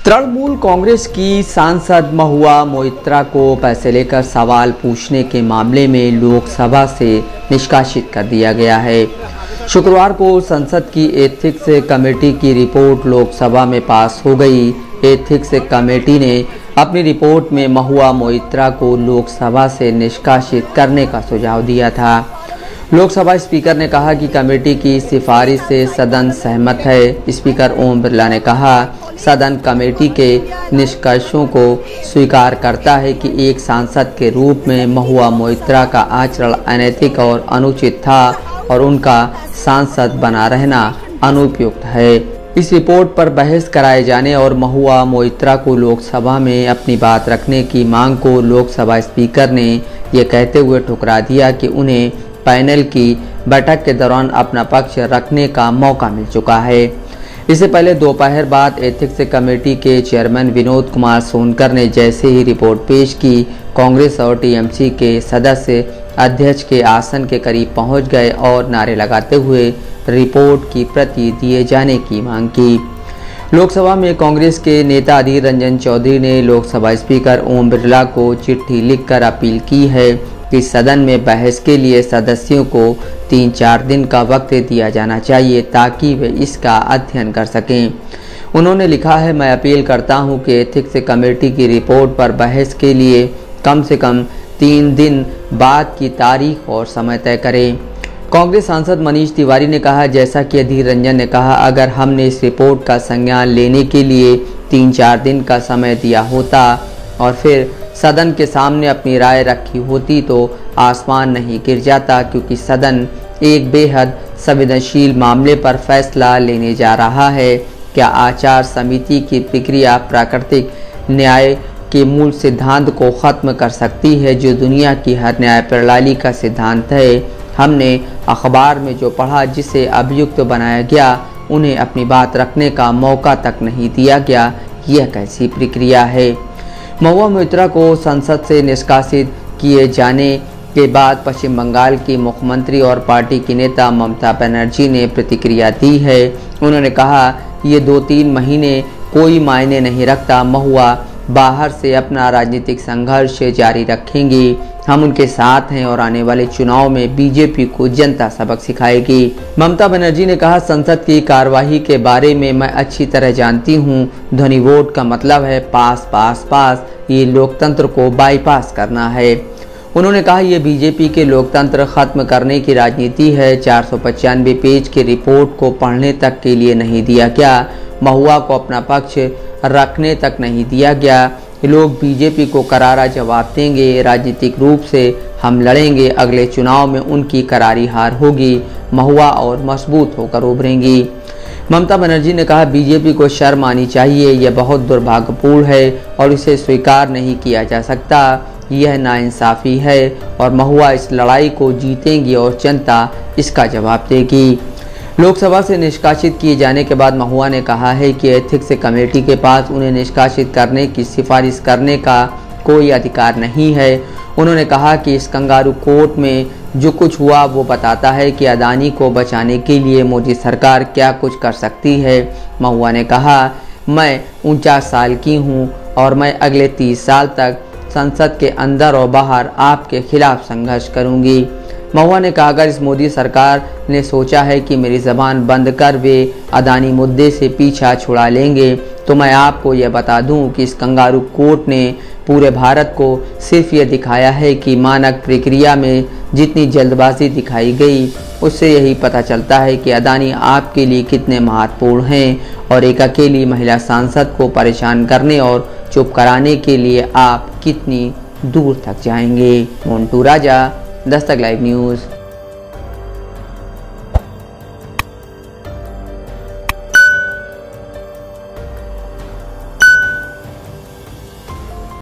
तृणमूल कांग्रेस की सांसद महुआ मोइत्रा को पैसे लेकर सवाल पूछने के मामले में लोकसभा से निष्कासित कर दिया गया है। शुक्रवार को संसद की एथिक्स कमेटी की रिपोर्ट लोकसभा में पास हो गई। एथिक्स कमेटी ने अपनी रिपोर्ट में महुआ मोइत्रा को लोकसभा से निष्कासित करने का सुझाव दिया था। लोकसभा स्पीकर ने कहा कि कमेटी की सिफारिश से सदन सहमत है। स्पीकर ओम बिरला ने कहा, सदन कमेटी के निष्कर्षों को स्वीकार करता है कि एक सांसद के रूप में महुआ मोइत्रा का आचरण अनैतिक और अनुचित था और उनका सांसद बना रहना अनुपयुक्त है। इस रिपोर्ट पर बहस कराए जाने और महुआ मोइत्रा को लोकसभा में अपनी बात रखने की मांग को लोकसभा स्पीकर ने ये कहते हुए ठुकरा दिया कि उन्हें पैनल की बैठक के दौरान अपना पक्ष रखने का मौका मिल चुका है। इससे पहले दोपहर बाद एथिक्स कमेटी के चेयरमैन विनोद कुमार सोनकर ने जैसे ही रिपोर्ट पेश की, कांग्रेस और टीएमसी के सदस्य अध्यक्ष के आसन के करीब पहुंच गए और नारे लगाते हुए रिपोर्ट की प्रति दिए जाने की मांग की। लोकसभा में कांग्रेस के नेता अधीर रंजन चौधरी ने लोकसभा स्पीकर ओम बिरला को चिट्ठी लिखकर अपील की है कि सदन में बहस के लिए सदस्यों को 3-4 दिन का वक्त दिया जाना चाहिए ताकि वे इसका अध्ययन कर सकें। उन्होंने लिखा है, मैं अपील करता हूं कि एथिक्स कमेटी की रिपोर्ट पर बहस के लिए कम से कम 3 दिन बाद की तारीख और समय तय करें। कांग्रेस सांसद मनीष तिवारी ने कहा, जैसा कि अधीर रंजन ने कहा, अगर हमने इस रिपोर्ट का संज्ञान लेने के लिए 3-4 दिन का समय दिया होता और फिर सदन के सामने अपनी राय रखी होती तो आसमान नहीं गिर जाता, क्योंकि सदन एक बेहद संवेदनशील मामले पर फैसला लेने जा रहा है। क्या आचार समिति की प्रक्रिया प्राकृतिक न्याय के मूल सिद्धांत को खत्म कर सकती है, जो दुनिया की हर न्याय प्रणाली का सिद्धांत है? हमने अखबार में जो पढ़ा, जिसे अभियुक्त बनाया गया, उन्हें अपनी बात रखने का मौका तक नहीं दिया गया। यह कैसी प्रक्रिया है? महुआ मोइत्रा को संसद से निष्कासित किए जाने के बाद पश्चिम बंगाल की मुख्यमंत्री और पार्टी की नेता ममता बनर्जी ने प्रतिक्रिया दी है। उन्होंने कहा, ये 2-3 महीने कोई मायने नहीं रखता। महुआ बाहर से अपना राजनीतिक संघर्ष जारी रखेंगी। हम उनके साथ हैं और आने वाले चुनाव में बीजेपी को जनता सबक सिखाएगी। ममता बनर्जी ने कहा, संसद की कार्यवाही के बारे में मैं अच्छी तरह जानती हूं। ध्वनि वोट का मतलब है पास पास पास। ये लोकतंत्र को बाईपास करना है। उन्होंने कहा, यह बीजेपी के लोकतंत्र खत्म करने की राजनीति है। 495 पेज की रिपोर्ट को पढ़ने तक के लिए नहीं दिया गया। महुआ को अपना पक्ष रखने तक नहीं दिया गया। लोग बीजेपी को करारा जवाब देंगे। राजनीतिक रूप से हम लड़ेंगे। अगले चुनाव में उनकी करारी हार होगी। महुआ और मजबूत होकर उभरेंगी। ममता बनर्जी ने कहा, बीजेपी को शर्म आनी चाहिए। यह बहुत दुर्भाग्यपूर्ण है और इसे स्वीकार नहीं किया जा सकता। यह नाइंसाफ़ी है और महुआ इस लड़ाई को जीतेंगी और जनता इसका जवाब देगी। लोकसभा से निष्कासित किए जाने के बाद महुआ ने कहा है कि एथिक्स कमेटी के पास उन्हें निष्कासित करने की सिफारिश करने का कोई अधिकार नहीं है। उन्होंने कहा कि इस कंगारू कोर्ट में जो कुछ हुआ वो बताता है कि अदानी को बचाने के लिए मोदी सरकार क्या कुछ कर सकती है। महुआ ने कहा, मैं 49 साल की हूँ और मैं अगले 30 साल तक संसद के अंदर और बाहर आपके खिलाफ संघर्ष करूँगी। महुआ ने कहा, अगर इस मोदी सरकार ने सोचा है कि मेरी ज़बान बंद कर वे अदानी मुद्दे से पीछा छुड़ा लेंगे, तो मैं आपको यह बता दूं कि इस कंगारू कोर्ट ने पूरे भारत को सिर्फ ये दिखाया है कि मानक प्रक्रिया में जितनी जल्दबाजी दिखाई गई, उससे यही पता चलता है कि अदानी आपके लिए कितने महत्वपूर्ण हैं और एक अकेली महिला सांसद को परेशान करने और चुप कराने के लिए आप कितनी दूर तक जाएंगे। मोन्टू राजा, दस्तक लाइव न्यूज़।